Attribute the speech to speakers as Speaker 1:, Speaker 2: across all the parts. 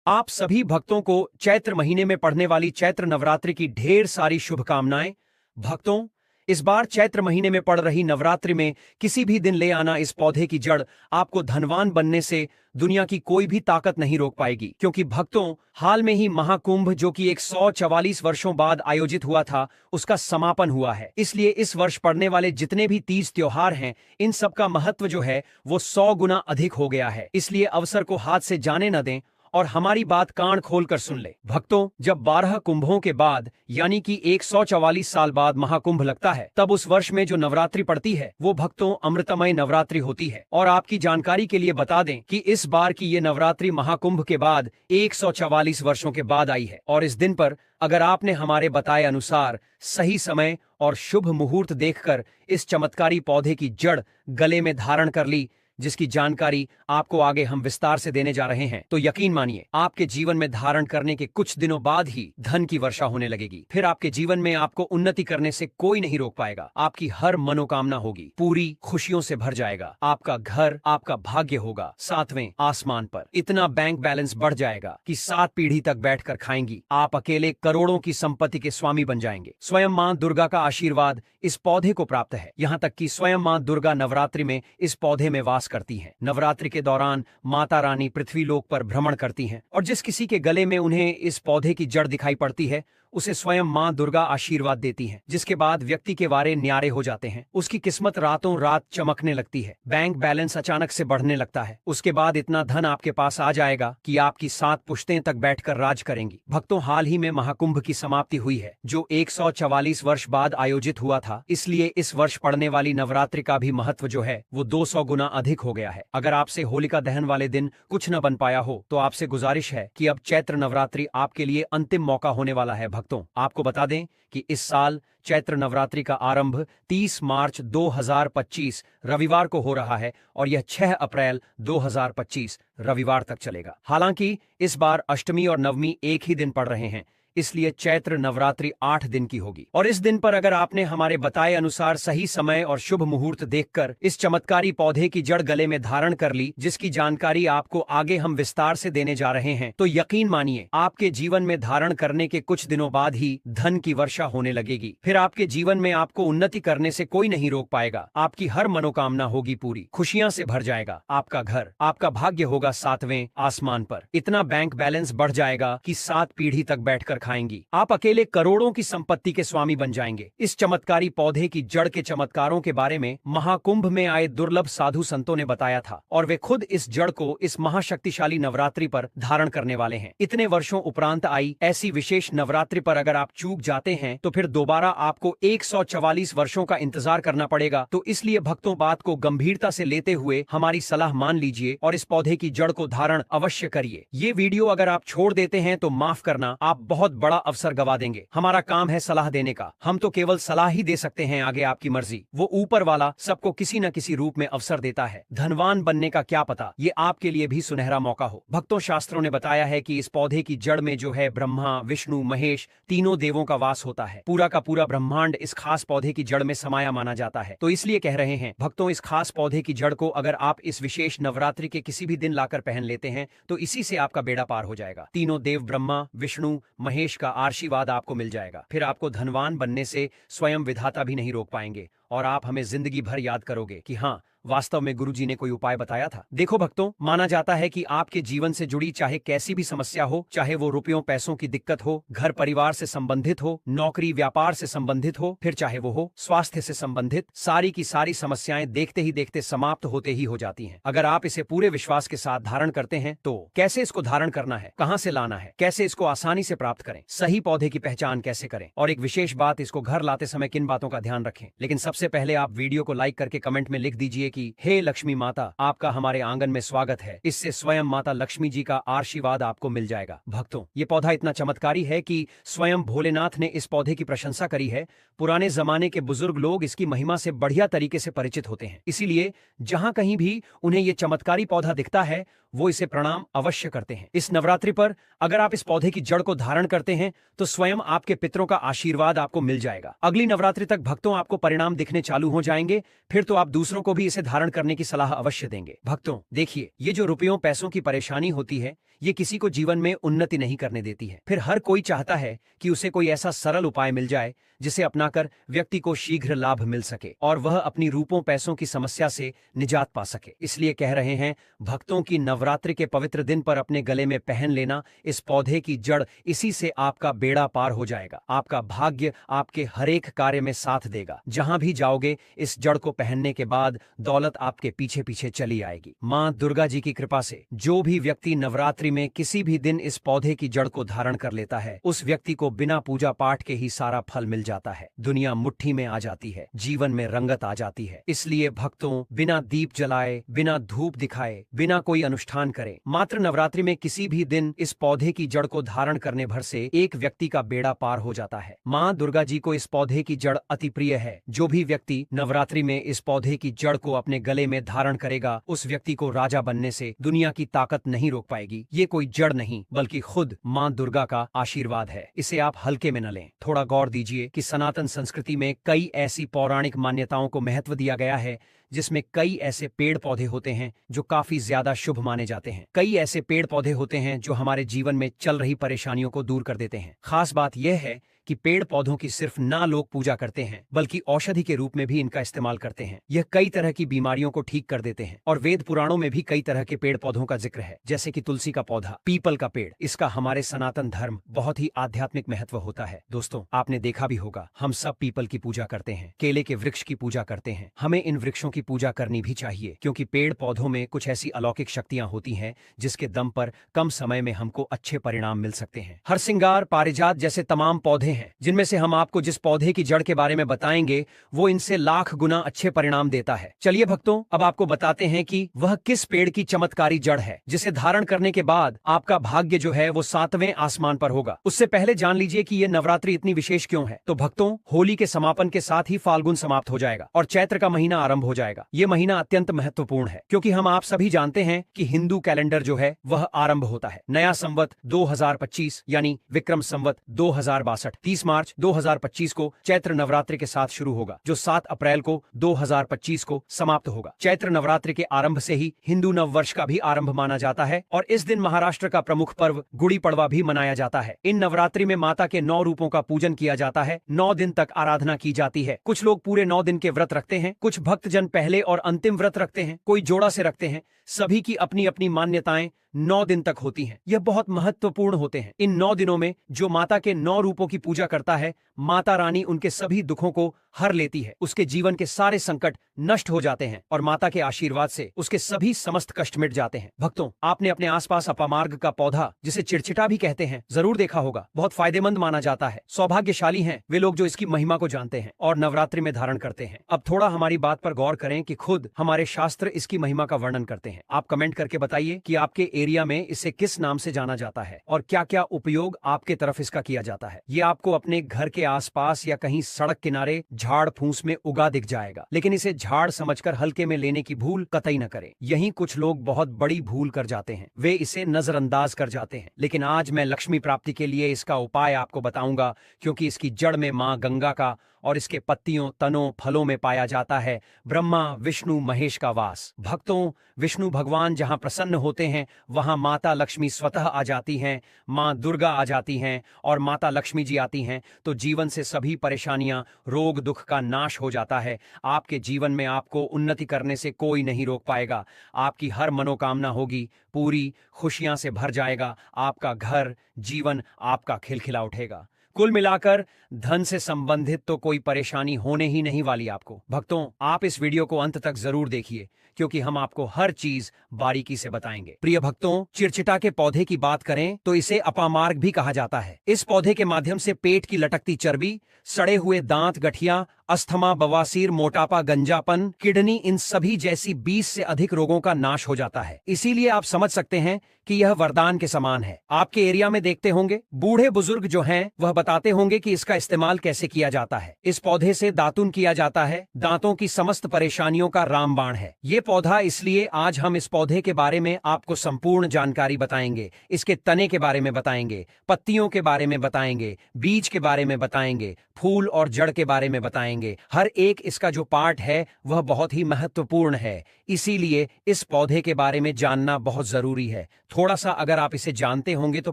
Speaker 1: आप सभी भक्तों को चैत्र महीने में पड़ने वाली चैत्र नवरात्रि की ढेर सारी शुभकामनाएं। भक्तों, इस बार चैत्र महीने में पड़ रही नवरात्रि में किसी भी दिन ले आना इस पौधे की जड़ आपको धनवान बनने से दुनिया की कोई भी ताकत नहीं रोक पाएगी। क्योंकि भक्तों, हाल में ही महाकुंभ जो कि 144 वर्षों बाद आयोजित हुआ था, उसका समापन हुआ है। इसलिए इस वर्ष पड़ने वाले जितने भी तीज त्योहार हैं, इन सब का महत्व जो है वो 100 गुना अधिक हो गया है। इसलिए अवसर को हाथ से जाने न दें और हमारी बात कान खोलकर सुन ले। भक्तों, जब 12 कुंभों के बाद यानी कि 144 साल बाद महाकुंभ लगता है, तब उस वर्ष में जो नवरात्रि पड़ती है वो भक्तों अमृतमय नवरात्रि होती है। और आपकी जानकारी के लिए बता दें कि इस बार की ये नवरात्रि महाकुंभ के बाद 144 वर्षों के बाद आई है। और इस दिन पर अगर आपने हमारे बताए अनुसार सही समय और शुभ मुहूर्त देखकर इस चमत्कारी पौधे की जड़ गले में धारण कर ली, जिसकी जानकारी आपको आगे हम विस्तार से देने जा रहे हैं, तो यकीन मानिए आपके जीवन में धारण करने के कुछ दिनों बाद ही धन की वर्षा होने लगेगी। फिर आपके जीवन में आपको उन्नति करने से कोई नहीं रोक पाएगा। आपकी हर मनोकामना होगी, पूरी खुशियों से भर जाएगा। आपका घर, आपका भाग्य होगा 7वें आसमान पर। इतना बैंक बैलेंस बढ़ जाएगा कि 7 पीढ़ी तक बैठकर खाएंगी। आप अकेले करोड़ों की संपत्ति के स्वामी बन जाएंगे। स्वयं मां दुर्गा का आशीर्वाद इस पौधे को प्राप्त है। यहाँ तक कि स्वयं मां दुर्गा नवरात्रि में इस पौधे में वास करती हैं। नवरात्रि के दौरान माता रानी पृथ्वी लोक पर भ्रमण करती हैं और जिस किसी के गले में उन्हें इस पौधे की जड़ दिखाई पड़ती है, उसे स्वयं मां दुर्गा आशीर्वाद देती हैं, जिसके बाद व्यक्ति के वारे न्यारे हो जाते हैं। उसकी किस्मत रातों रात चमकने लगती है। बैंक बैलेंस अचानक से बढ़ने लगता है। उसके बाद इतना धन आपके पास आ जाएगा कि आपकी 7 पुश्तें तक बैठकर राज करेंगी। भक्तों, हाल ही में महाकुंभ की समाप्ति हुई है, जो 144 वर्ष बाद आयोजित हुआ था। इसलिए इस वर्ष पड़ने वाली नवरात्रि का भी महत्व जो है वो 200 गुना अधिक हो गया है। अगर आपसे होलिका दहन वाले दिन कुछ न बन पाया हो, तो आपसे गुजारिश है कि अब चैत्र नवरात्रि आपके लिए अंतिम मौका होने वाला है। भक्तों, आपको बता दें कि इस साल चैत्र नवरात्रि का आरंभ 30 मार्च 2025 रविवार को हो रहा है और यह 6 अप्रैल 2025 रविवार तक चलेगा। हालांकि इस बार अष्टमी और नवमी एक ही दिन पड़ रहे हैं, इसलिए चैत्र नवरात्रि 8 दिन की होगी। और इस दिन पर अगर आपने हमारे बताए अनुसार सही समय और शुभ मुहूर्त देखकर इस चमत्कारी पौधे की जड़ गले में धारण कर ली, जिसकी जानकारी आपको आगे हम विस्तार से देने जा रहे हैं, तो यकीन मानिए आपके जीवन में धारण करने के कुछ दिनों बाद ही धन की वर्षा होने लगेगी। फिर आपके जीवन में आपको उन्नति करने से कोई नहीं रोक पाएगा। आपकी हर मनोकामना होगी पूरी, खुशियां से भर जाएगा। आपका घर, आपका भाग्य होगा 7वें आसमान पर। इतना बैंक बैलेंस बढ़ जाएगा कि 7 पीढ़ी तक बैठकर खाएंगी। आप अकेले करोड़ों की संपत्ति के स्वामी बन जाएंगे। इस चमत्कारी पौधे की जड़ के चमत्कारों के बारे में महाकुंभ में आए दुर्लभ साधु संतों ने बताया था और वे खुद इस जड़ को इस महाशक्तिशाली नवरात्रि पर धारण करने वाले हैं। इतने वर्षों उपरांत आई ऐसी विशेष नवरात्रि पर अगर आप चूक जाते हैं तो फिर दोबारा आपको 144 वर्षों का इंतजार करना पड़ेगा। तो इसलिए भक्तों, बात को गंभीरता से लेते हुए हमारी सलाह मान लीजिए और इस पौधे की जड़ को धारण अवश्य करिए। ये वीडियो अगर आप छोड़ देते हैं तो माफ करना, आप बहुत बड़ा अवसर गवा देंगे। हमारा काम है सलाह देने का, हम तो केवल सलाह ही दे सकते हैं, आगे आपकी मर्जी। वो ऊपर वाला सबको किसी न किसी रूप में अवसर देता है। धनवान बनने का क्या पता, ये आपके लिए भी सुनहरा मौका हो। भक्तों, शास्त्रों ने बताया है कि इस पौधे की जड़ में जो है ब्रह्मा, विष्णु, महेश तीनों देवों का वास होता है। पूरा का पूरा ब्रह्मांड इस खास पौधे की जड़ में समाया माना जाता है। तो इसलिए कह रहे हैं भक्तों, इस खास पौधे की जड़ को अगर आप इस विशेष नवरात्रि के किसी भी दिन लाकर पहन लेते हैं तो इसी से आपका बेड़ा पार हो जाएगा। तीनों देव ब्रह्मा, विष्णु, महेश का आशीर्वाद आपको मिल जाएगा। फिर आपको धनवान बनने से स्वयं विधाता भी नहीं रोक पाएंगे और आप हमें जिंदगी भर याद करोगे कि हाँ, वास्तव में गुरुजी ने कोई उपाय बताया था। देखो भक्तों, माना जाता है कि आपके जीवन से जुड़ी चाहे कैसी भी समस्या हो, चाहे वो रुपयों पैसों की दिक्कत हो, घर परिवार से संबंधित हो, नौकरी व्यापार से संबंधित हो, फिर चाहे वो हो स्वास्थ्य से संबंधित, सारी की सारी समस्याएं देखते ही देखते समाप्त होते ही हो जाती हैं। अगर आप इसे पूरे विश्वास के साथ धारण करते हैं तो कैसे इसको धारण करना है, कहां से लाना है, कैसे इसको आसानी से प्राप्त करें, सही पौधे की पहचान कैसे करें और एक विशेष बात, इसको घर लाते समय किन बातों का ध्यान रखें। लेकिन सबसे पहले आप वीडियो को लाइक करके कमेंट में लिख दीजिए कि हे लक्ष्मी माता, आपका हमारे आंगन में स्वागत है। इससे स्वयं माता लक्ष्मी जी का आशीर्वाद आपको मिल जाएगा। भक्तों, ये पौधा इतना चमत्कारी है कि स्वयं भोलेनाथ ने इस पौधे की प्रशंसा करी है। पुराने जमाने के बुजुर्ग लोग इसकी महिमा से बढ़िया तरीके से परिचित होते हैं। इसीलिए जहां कहीं भी उन्हें ये चमत्कारी पौधा दिखता है, वो इसे प्रणाम अवश्य करते हैं। इस नवरात्रि पर अगर आप इस पौधे की जड़ को धारण करते हैं तो स्वयं आपके पितरों का आशीर्वाद आपको मिल जाएगा। अगली नवरात्रि तक भक्तों आपको परिणाम दिखने चालू हो जाएंगे। फिर तो आप दूसरों को भी इसे धारण करने की सलाह अवश्य देंगे। भक्तों देखिए, ये जो रुपयों पैसों की परेशानी होती है, ये किसी को जीवन में उन्नति नहीं करने देती है। फिर हर कोई चाहता है कि उसे कोई ऐसा सरल उपाय मिल जाए जिसे अपनाकर व्यक्ति को शीघ्र लाभ मिल सके और वह अपनी रूपों पैसों की समस्या से निजात पा सके। इसलिए कह रहे हैं भक्तों की नवरात्रि के पवित्र दिन पर अपने गले में पहन लेना इस पौधे की जड़, इसी से आपका बेड़ा पार हो जाएगा। आपका भाग्य आपके हरेक कार्य में साथ देगा। जहां भी जाओगे इस जड़ को पहनने के बाद दौलत आपके पीछे पीछे चली आएगी। मां दुर्गा जी की कृपा से जो भी व्यक्ति नवरात्रि में किसी भी दिन इस पौधे की जड़ को धारण कर लेता है, उस व्यक्ति को बिना पूजा पाठ के ही सारा फल मिल जाता है। दुनिया मुट्ठी में आ जाती है, जीवन में रंगत आ जाती है। इसलिए भक्तों, बिना दीप जलाए, बिना धूप दिखाए, बिना कोई अनुष्ठान करे, मात्र नवरात्रि में किसी भी दिन इस पौधे की जड़ को धारण करने भर से एक व्यक्ति का बेड़ा पार हो जाता है। मां दुर्गा जी को इस पौधे की जड़ अति प्रिय है। जो भी व्यक्ति नवरात्रि में इस पौधे की जड़ को अपने गले में धारण करेगा, उस व्यक्ति को राजा बनने से दुनिया की ताकत नहीं रोक पाएगी। ये कोई जड़ नहीं बल्कि खुद मां दुर्गा का आशीर्वाद है। इसे आप हल्के में न लें। थोड़ा गौर दीजिए कि सनातन संस्कृति में कई ऐसी पौराणिक मान्यताओं को महत्व दिया गया है जिसमें कई ऐसे पेड़ पौधे होते हैं जो काफी ज्यादा शुभ माने जाते हैं। कई ऐसे पेड़ पौधे होते हैं जो हमारे जीवन में चल रही परेशानियों को दूर कर देते हैं। खास बात यह है कि पेड़ पौधों की सिर्फ ना लोग पूजा करते हैं बल्कि औषधि के रूप में भी इनका इस्तेमाल करते हैं। यह कई तरह की बीमारियों को ठीक कर देते हैं और वेद पुराणों में भी कई तरह के पेड़ पौधों का जिक्र है, जैसे कि तुलसी का पौधा, पीपल का पेड़। इसका हमारे सनातन धर्म बहुत ही आध्यात्मिक महत्व होता है। दोस्तों, आपने देखा भी होगा, हम सब पीपल की पूजा करते हैं, केले के वृक्ष की पूजा करते हैं। हमें इन वृक्षों की पूजा करनी भी चाहिए क्योंकि पेड़ पौधों में कुछ ऐसी अलौकिक शक्तियां होती हैं जिसके दम पर कम समय में हमको अच्छे परिणाम मिल सकते हैं। हरसिंगार, पारिजात जैसे तमाम पौधे हैं जिनमें से हम आपको जिस पौधे की जड़ के बारे में बताएंगे वो इनसे लाख गुना अच्छे परिणाम देता है। चलिए भक्तों, अब आपको बताते हैं कि वह किस पेड़ की चमत्कारी जड़ है जिसे धारण करने के बाद आपका भाग्य जो है वो 7वें आसमान पर होगा। उससे पहले जान लीजिए कि यह नवरात्रि इतनी विशेष क्यों है। तो भक्तों, होली के समापन के साथ ही फाल्गुन समाप्त हो जाएगा और चैत्र का महीना आरंभ हो जाएगा। ये महीना अत्यंत महत्वपूर्ण है क्योंकि हम आप सभी जानते हैं कि हिंदू कैलेंडर जो है वह आरंभ होता है। नया संवत 2025 यानी विक्रम संवत 2062 30 मार्च 2025 को चैत्र नवरात्रि के साथ शुरू होगा, जो 7 अप्रैल को 2025 को समाप्त होगा। चैत्र नवरात्रि के आरंभ से ही हिंदू नव वर्ष का भी आरंभ माना जाता है और इस दिन महाराष्ट्र का प्रमुख पर्व गुड़ी पड़वा भी मनाया जाता है। इन नवरात्रि में माता के 9 रूपों का पूजन किया जाता है। 9 दिन तक आराधना की जाती है। कुछ लोग पूरे 9 दिन के व्रत रखते हैं, कुछ भक्तजन पहले और अंतिम व्रत रखते हैं, कोई जोड़ा से रखते हैं। सभी की अपनी अपनी मान्यताएं 9 दिन तक होती हैं। यह बहुत महत्वपूर्ण होते हैं। इन 9 दिनों में जो माता के 9 रूपों की पूजा करता है, माता रानी उनके सभी दुखों को हर लेती है। उसके जीवन के सारे संकट नष्ट हो जाते हैं और माता के आशीर्वाद से उसके सभी समस्त कष्ट मिट जाते हैं। भक्तों, आपने अपने आसपास अपामार्ग का पौधा, जिसे चिड़चिटा भी कहते हैं, जरूर देखा होगा। बहुत फायदेमंद माना जाता है। सौभाग्यशाली हैं वे लोग जो इसकी महिमा को जानते हैं और नवरात्रि में धारण करते हैं। अब थोड़ा हमारी बात पर गौर करें कि खुद हमारे शास्त्र इसकी महिमा का वर्णन करते हैं। आप कमेंट करके बताइए कि आपके एरिया में इसे किस नाम से जाना जाता है और क्या क्या उपयोग आपके तरफ इसका किया जाता है। ये आपको अपने घर के आसपास या कहीं सड़क किनारे झाड़ फूस में उगा दिख जाएगा, लेकिन इसे झाड़ समझकर हल्के में लेने की भूल कतई न करें। यहीं कुछ लोग बहुत बड़ी भूल कर जाते हैं, वे इसे नजरअंदाज कर जाते हैं। लेकिन आज मैं लक्ष्मी प्राप्ति के लिए इसका उपाय आपको बताऊंगा, क्योंकि इसकी जड़ में मां गंगा का और इसके पत्तियों, तनों, फलों में पाया जाता है ब्रह्मा विष्णु महेश का वास। भक्तों, विष्णु भगवान जहां प्रसन्न होते हैं वहां माता लक्ष्मी स्वतः आ जाती हैं, मां दुर्गा आ जाती हैं और माता लक्ष्मी जी आती हैं तो जीवन से सभी परेशानियां, रोग दुख का नाश हो जाता है। आपके जीवन में आपको उन्नति करने से कोई नहीं रोक पाएगा। आपकी हर मनोकामना होगी पूरी, खुशियां से भर जाएगा आपका घर, जीवन आपका खिलखिला उठेगा। कुल मिलाकर धन से संबंधित तो कोई परेशानी होने ही नहीं वाली आपको। भक्तों, आप इस वीडियो को अंत तक जरूर देखिए क्योंकि हम आपको हर चीज बारीकी से बताएंगे। प्रिय भक्तों, चिड़चिटा के पौधे की बात करें तो इसे अपामार्ग भी कहा जाता है। इस पौधे के माध्यम से पेट की लटकती चर्बी, सड़े हुए दांत, गठिया, अस्थमा, बवासीर, मोटापा, गंजापन, किडनी, इन सभी जैसी 20 से अधिक रोगों का नाश हो जाता है। इसीलिए आप समझ सकते हैं कि यह वरदान के समान है। आपके एरिया में देखते होंगे बूढ़े बुजुर्ग जो हैं वह बताते होंगे कि इसका इस्तेमाल कैसे किया जाता है। इस पौधे से दातुन किया जाता है। दांतों की समस्त परेशानियों का रामबाण है ये पौधा, इसलिए आज हम इस पौधे के बारे में आपको संपूर्ण जानकारी बताएंगे। इसके तने के बारे में बताएंगे, पत्तियों के बारे में बताएंगे, बीज के बारे में बताएंगे, फूल और जड़ के बारे में बताएंगे। जाएंगे। हर एक इसका जो पार्ट है वह बहुत ही महत्वपूर्ण है, इसीलिए इस पौधे के बारे में जानना बहुत जरूरी है। थोड़ा सा अगर आप इसे जानते होंगे तो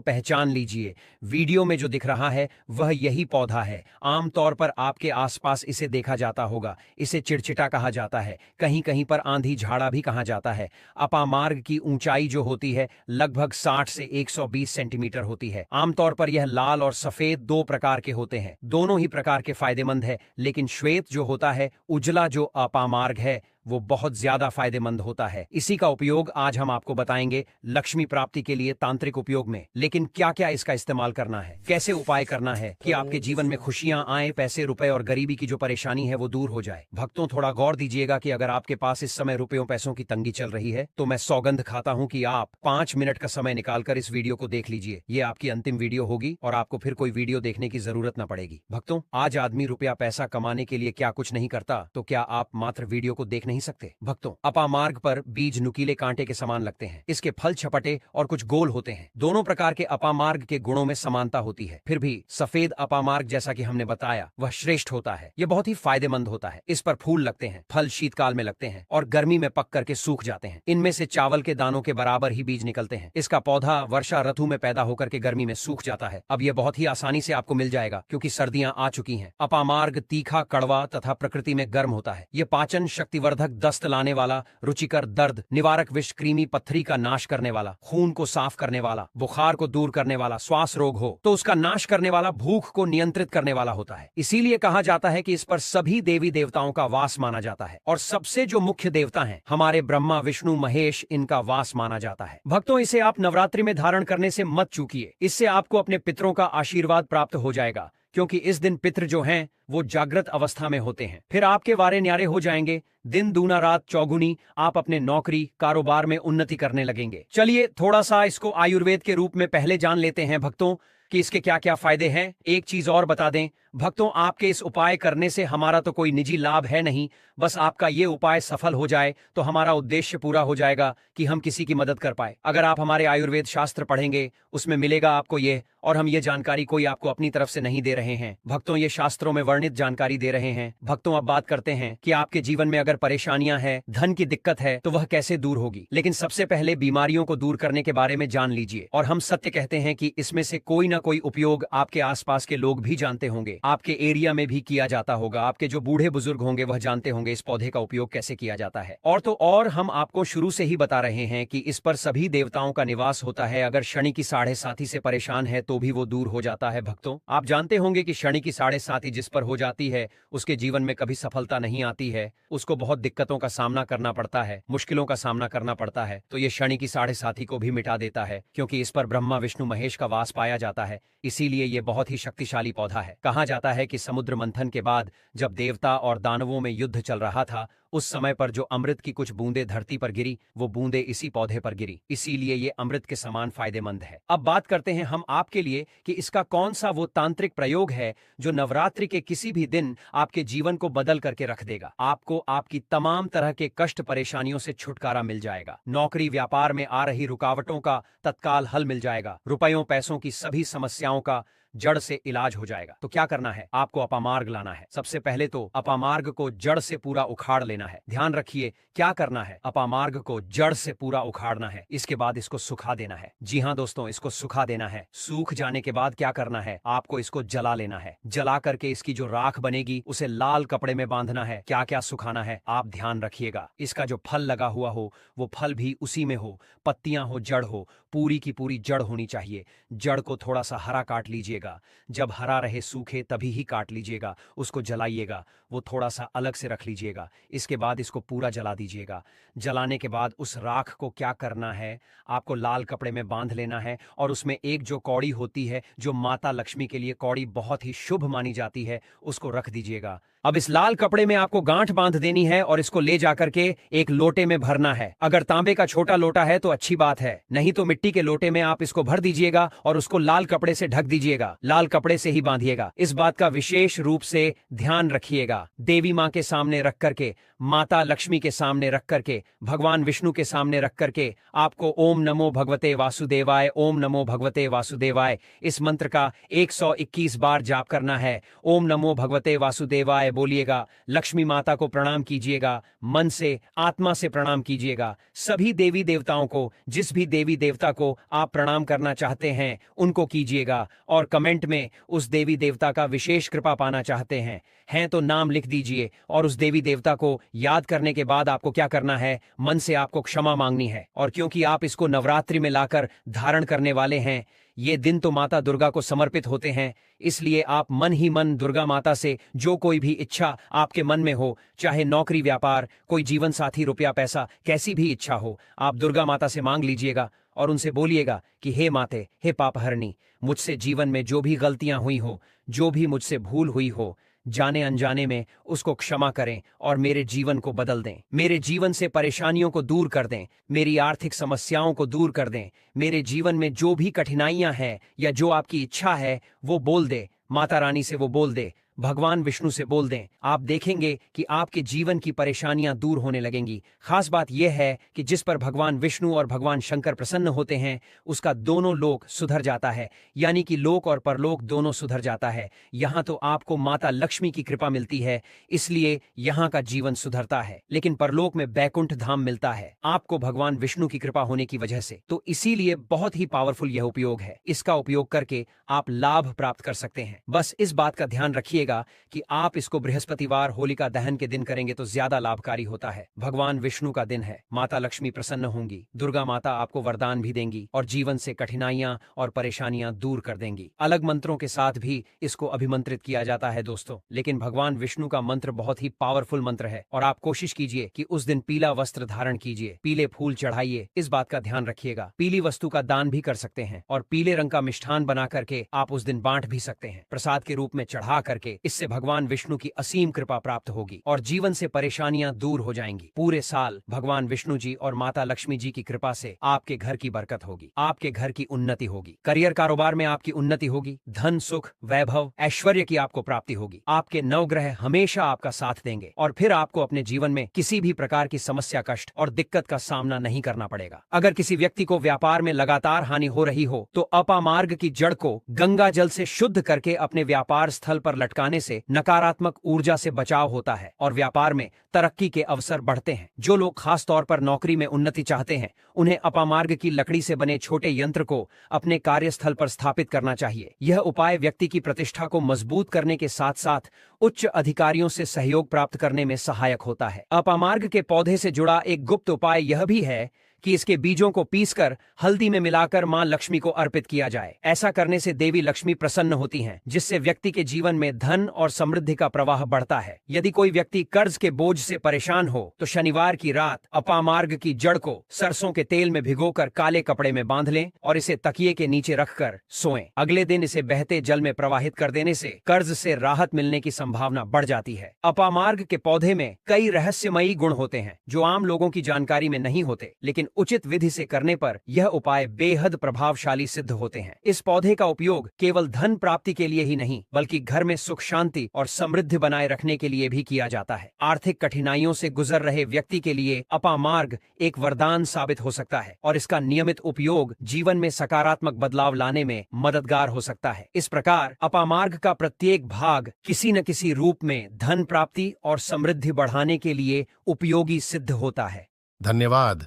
Speaker 1: पहचान लीजिए। वीडियो में जो दिख रहा है वह यही पौधा है। आमतौर पर आपके आसपास इसे देखा जाता होगा। इसे चिड़चिटा कहा जाता है, कहीं कहीं पर आंधी झाड़ा भी कहा जाता है। अपामार्ग की ऊंचाई जो होती है लगभग 60 से 120 सेंटीमीटर होती है। आमतौर पर यह लाल और सफेद दो प्रकार के होते हैं। दोनों ही प्रकार के फायदेमंद है, लेकिन श्वेत जो होता है, उजला जो अपामार्ग है, वो बहुत ज्यादा फायदेमंद होता है। इसी का उपयोग आज हम आपको बताएंगे लक्ष्मी प्राप्ति के लिए तांत्रिक उपयोग में। लेकिन क्या क्या इसका इस्तेमाल करना है, कैसे उपाय करना है कि आपके जीवन में खुशियां आए, पैसे रुपए और गरीबी की जो परेशानी है वो दूर हो जाए। भक्तों, थोड़ा गौर दीजिएगा कि अगर आपके पास इस समय रुपयों पैसों की तंगी चल रही है तो मैं सौगंध खाता हूं कि आप 5 मिनट का समय निकालकर इस वीडियो को देख लीजिए। ये आपकी अंतिम वीडियो होगी और आपको फिर कोई वीडियो देखने की जरूरत न पड़ेगी। भक्तों, आज आदमी रुपया पैसा कमाने के लिए क्या कुछ नहीं करता, तो क्या आप मात्र वीडियो को देख नहीं सकते? भक्तों, अपामार्ग पर बीज नुकीले कांटे के समान लगते हैं। इसके फल छपटे और कुछ गोल होते हैं। दोनों प्रकार के अपामार्ग के गुणों में समानता होती है। फिर भी सफेद अपामार्ग, जैसा कि हमने बताया, वह श्रेष्ठ होता है। यह बहुत ही फायदेमंद होता है। इस पर फूल लगते हैं, फल शीतकाल में लगते हैं और गर्मी में पक करके सूख जाते हैं। इनमें से चावल के दानों के बराबर ही बीज निकलते हैं। इसका पौधा वर्षा ऋतु में पैदा होकर के गर्मी में सूख जाता है। अब यह बहुत ही आसानी से आपको मिल जाएगा क्योंकि सर्दियां आ चुकी हैं। अपामार्ग तीखा, कड़वा तथा प्रकृति में गर्म होता है। यह पाचन शक्तिवर्धक, दस्त लाने वाला, रुचिकर, दर्द निवारक, विष, कृमि पत्थरी का नाश करने वाला, खून को साफ करने वाला, बुखार को दूर करने वाला, श्वास रोग हो तो उसका नाश करने वाला, भूख को नियंत्रित करने वाला होता है। इसीलिए कहा जाता है कि इस पर सभी देवी देवताओं का वास माना जाता है और सबसे जो मुख्य देवता हैं, हमारे ब्रह्मा, विष्णु, महेश, इनका वास माना जाता है। भक्तों, इसे आप नवरात्रि में धारण करने से मत चूकिए। इससे आपको अपने पितरों का आशीर्वाद प्राप्त हो जाएगा, क्योंकि इस दिन पितृ जो हैं वो जागृत अवस्था में होते हैं। फिर आपके वारे न्यारे हो जाएंगे। दिन दूना रात चौगुनी, आप अपने नौकरी कारोबार में उन्नति करने लगेंगे। चलिए थोड़ा सा इसको आयुर्वेद के रूप में पहले जान लेते हैं भक्तों कि इसके क्या क्या फायदे हैं। एक चीज और बता दें भक्तों, आपके इस उपाय करने से हमारा तो कोई निजी लाभ है नहीं। बस आपका ये उपाय सफल हो जाए तो हमारा उद्देश्य पूरा हो जाएगा कि हम किसी की मदद कर पाए। अगर आप हमारे आयुर्वेद शास्त्र पढ़ेंगे उसमें मिलेगा आपको ये, और हम ये जानकारी कोई आपको अपनी तरफ से नहीं दे रहे हैं भक्तों, ये शास्त्रों में वर्णित जानकारी दे रहे हैं। भक्तों, अब बात करते हैं कि आपके जीवन में अगर परेशानियां हैं, धन की दिक्कत है, तो वह कैसे दूर होगी। लेकिन सबसे पहले बीमारियों को दूर करने के बारे में जान लीजिए। और हम सत्य कहते हैं कि इसमें से कोई ना कोई उपयोग आपके आसपास के लोग भी जानते होंगे, आपके एरिया में भी किया जाता होगा। आपके जो बूढ़े बुजुर्ग होंगे वह जानते होंगे इस पौधे का उपयोग कैसे किया जाता है। और तो और हम आपको शुरू से ही बता रहे हैं कि इस पर सभी देवताओं का निवास होता है। अगर शनि की 7.5 से परेशान है तो भी वो दूर हो जाता है। भक्तों, आप जानते होंगे कि शनि की 7.5 जिस पर हो जाती है उसके जीवन में कभी सफलता नहीं आती है, उसको बहुत दिक्कतों का सामना करना पड़ता है, मुश्किलों का सामना करना पड़ता है। तो ये शनि की 7.5 को भी मिटा देता है, क्योंकि इस पर ब्रह्मा, विष्णु, महेश का वास पाया जाता है। इसीलिए ये बहुत ही शक्तिशाली पौधा है। कहा जाता है कि समुद्र मंथन के बाद जब देवता और दानवों में युद्ध चल रहा था, उस समय पर जो अमृत की कुछ बूंदें धरती पर गिरी, वो बूंदें इसी पौधे पर गिरी। इसीलिए ये अमृत के समान फायदेमंद है। अब बात करते हैं हम आपके लिए कि इसका कौन सा वो तांत्रिक प्रयोग है जो नवरात्रि के किसी भी दिन आपके जीवन को बदल करके रख देगा। आपको आपकी तमाम तरह के कष्ट परेशानियों से छुटकारा मिल जाएगा। नौकरी व्यापार में आ रही रुकावटों का तत्काल हल मिल जाएगा। रुपयों पैसों की सभी समस्याओं का जड़ से इलाज हो जाएगा। तो क्या करना है, आपको अपामार्ग लाना है। सबसे पहले तो अपामार्ग को जड़ से पूरा उखाड़ लेना है। ध्यान रखिए क्या करना है, अपामार्ग को जड़ से पूरा उखाड़ना है। इसके बाद इसको सुखा देना है। जी हाँ दोस्तों, इसको सुखा देना है। सूख जाने के बाद क्या करना है, आपको इसको जला लेना है। जला करके इसकी जो राख बनेगी उसे लाल कपड़े में बांधना है। क्या क्या सुखाना है आप ध्यान रखिएगा। इसका जो फल लगा हुआ हो वो फल भी उसी में हो, पत्तियां हो, जड़ हो, पूरी की पूरी जड़ होनी चाहिए। जड़ को थोड़ा सा हरा काट लीजिएगा। जब हरा रहे, सूखे तभी ही काट लीजिएगा। उसको जलाइएगा, वो थोड़ा सा अलग से रख लीजिएगा। इसके बाद इसको पूरा जला दीजिएगा। जलाने के बाद उस राख को क्या करना है, आपको लाल कपड़े में बांध लेना है और उसमें एक जो कौड़ी होती है, जो माता लक्ष्मी के लिए कौड़ी बहुत ही शुभ मानी जाती है, उसको रख दीजिएगा। अब इस लाल कपड़े में आपको गांठ बांध देनी है और इसको ले जाकर के एक लोटे में भरना है। अगर तांबे का छोटा लोटा है तो अच्छी बात है, नहीं तो मिट्टी के लोटे में आप इसको भर दीजिएगा और उसको लाल कपड़े से ढक दीजिएगा। लाल कपड़े से ही बांधिएगा। इस बात का विशेष रूप से ध्यान रखिएगा। देवी माँ के सामने रख करके, माता लक्ष्मी के सामने रख करके, भगवान विष्णु के सामने रख करके आपको ओम नमो भगवते वासुदेवाय, ओम नमो भगवते वासुदेवाय इस मंत्र का 121 बार जाप करना है। ओम नमो भगवते वासुदेवाय बोलिएगा, लक्ष्मी माता को प्रणाम कीजिएगा, मन से आत्मा से प्रणाम कीजिएगा। सभी देवी देवताओं को, जिस भी देवी देवता को आप प्रणाम करना चाहते हैं उनको कीजिएगा, और कमेंट में उस देवी देवता का विशेष कृपा पाना चाहते हैं तो नाम लिख दीजिए। और उस देवी देवता को याद करने के बाद आपको क्या करना है, मन से आपको क्षमा मांगनी है। और क्योंकि आप इसको नवरात्रि में लाकर धारण करने वाले हैं, ये दिन तो माता दुर्गा को समर्पित होते हैं, इसलिए आप मन ही मन दुर्गा माता से जो कोई भी इच्छा आपके मन में हो, चाहे नौकरी, व्यापार, कोई जीवन साथी, रुपया पैसा, कैसी भी इच्छा हो, आप दुर्गा माता से मांग लीजिएगा और उनसे बोलिएगा कि हे माते, हे पापहरणी, मुझसे जीवन में जो भी गलतियां हुई हो, जो भी मुझसे भूल हुई हो, जाने अनजाने में उसको क्षमा करें और मेरे जीवन को बदल दें। मेरे जीवन से परेशानियों को दूर कर दें, मेरी आर्थिक समस्याओं को दूर कर दें। मेरे जीवन में जो भी कठिनाइयां हैं या जो आपकी इच्छा है वो बोल दे, माता रानी से वो बोल दे, भगवान विष्णु से बोल दें। आप देखेंगे कि आपके जीवन की परेशानियां दूर होने लगेंगी। खास बात यह है कि जिस पर भगवान विष्णु और भगवान शंकर प्रसन्न होते हैं उसका दोनों लोक सुधर जाता है, यानी कि लोक और परलोक दोनों सुधर जाता है। यहाँ तो आपको माता लक्ष्मी की कृपा मिलती है, इसलिए यहाँ का जीवन सुधरता है, लेकिन परलोक में बैकुंठ धाम मिलता है आपको भगवान विष्णु की कृपा होने की वजह से। तो इसीलिए बहुत ही पावरफुल यह उपयोग है। इसका उपयोग करके आप लाभ प्राप्त कर सकते हैं। बस इस बात का ध्यान रखिएगा कि आप इसको बृहस्पतिवार होलिका दहन के दिन करेंगे तो ज्यादा लाभकारी होता है। भगवान विष्णु का दिन है, माता लक्ष्मी प्रसन्न होंगी, दुर्गा माता आपको वरदान भी देंगी और जीवन से कठिनाइयां और परेशानियां दूर कर देंगी। अलग मंत्रों के साथ भी इसको अभिमंत्रित किया जाता है दोस्तों, लेकिन भगवान विष्णु का मंत्र बहुत ही पावरफुल मंत्र है। और आप कोशिश कीजिए कि उस दिन पीला वस्त्र धारण कीजिए, पीले फूल चढ़ाइए, इस बात का ध्यान रखिएगा। पीली वस्तु का दान भी कर सकते हैं और पीले रंग का मिष्ठान बना करके आप उस दिन बांट भी सकते हैं, प्रसाद के रूप में चढ़ा करके। इससे भगवान विष्णु की असीम कृपा प्राप्त होगी और जीवन से परेशानियां दूर हो जाएंगी। पूरे साल भगवान विष्णु जी और माता लक्ष्मी जी की कृपा से आपके घर की बरकत होगी, आपके घर की उन्नति होगी, करियर कारोबार में आपकी उन्नति होगी, धन सुख वैभव ऐश्वर्य की आपको प्राप्ति होगी। आपके नवग्रह हमेशा आपका साथ देंगे और फिर आपको अपने जीवन में किसी भी प्रकार की समस्या, कष्ट और दिक्कत का सामना नहीं करना पड़ेगा। अगर किसी व्यक्ति को व्यापार में लगातार हानि हो रही हो तो अपामार्ग की जड़ को गंगा जल से शुद्ध करके अपने व्यापार स्थल पर लटकाने से नकारात्मक ऊर्जा से बचाव होता है और व्यापार में तरक्की के अवसर बढ़ते हैं। जो लोग खास तौर पर नौकरी में उन्नति चाहते हैं उन्हें अपामार्ग की लकड़ी से बने छोटे यंत्र को अपने कार्यस्थल पर स्थापित करना चाहिए। यह उपाय व्यक्ति की प्रतिष्ठा को मजबूत करने के साथ साथ उच्च अधिकारियों से सहयोग प्राप्त करने में सहायक होता है। अपामार्ग के पौधे से जुड़ा एक गुप्त उपाय यह भी है कि इसके बीजों को पीसकर हल्दी में मिलाकर मां लक्ष्मी को अर्पित किया जाए। ऐसा करने से देवी लक्ष्मी प्रसन्न होती हैं, जिससे व्यक्ति के जीवन में धन और समृद्धि का प्रवाह बढ़ता है। यदि कोई व्यक्ति कर्ज के बोझ से परेशान हो तो शनिवार की रात अपामार्ग की जड़ को सरसों के तेल में भिगोकर काले कपड़े में बांध लें और इसे तकिए के नीचे रखकर सोएं। अगले दिन इसे बहते जल में प्रवाहित कर देने से कर्ज से राहत मिलने की संभावना बढ़ जाती है। अपामार्ग के पौधे में कई रहस्यमयी गुण होते हैं जो आम लोगों की जानकारी में नहीं होते, लेकिन उचित विधि से करने पर यह उपाय बेहद प्रभावशाली सिद्ध होते हैं। इस पौधे का उपयोग केवल धन प्राप्ति के लिए ही नहीं बल्कि घर में सुख शांति और समृद्धि बनाए रखने के लिए भी किया जाता है। आर्थिक कठिनाइयों से गुजर रहे व्यक्ति के लिए अपामार्ग एक वरदान साबित हो सकता है और इसका नियमित उपयोग जीवन में सकारात्मक बदलाव लाने में मददगार हो सकता है। इस प्रकार अपामार्ग का प्रत्येक भाग किसी न किसी रूप में धन प्राप्ति और समृद्धि बढ़ाने के लिए उपयोगी सिद्ध होता है।
Speaker 2: धन्यवाद।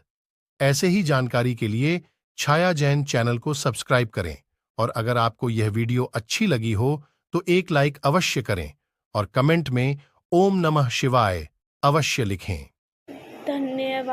Speaker 2: ऐसे ही जानकारी के लिए छाया जैन चैनल को सब्सक्राइब करें और अगर आपको यह वीडियो अच्छी लगी हो तो एक लाइक अवश्य करें और कमेंट में ओम नमः शिवाय अवश्य लिखें।
Speaker 3: धन्यवाद।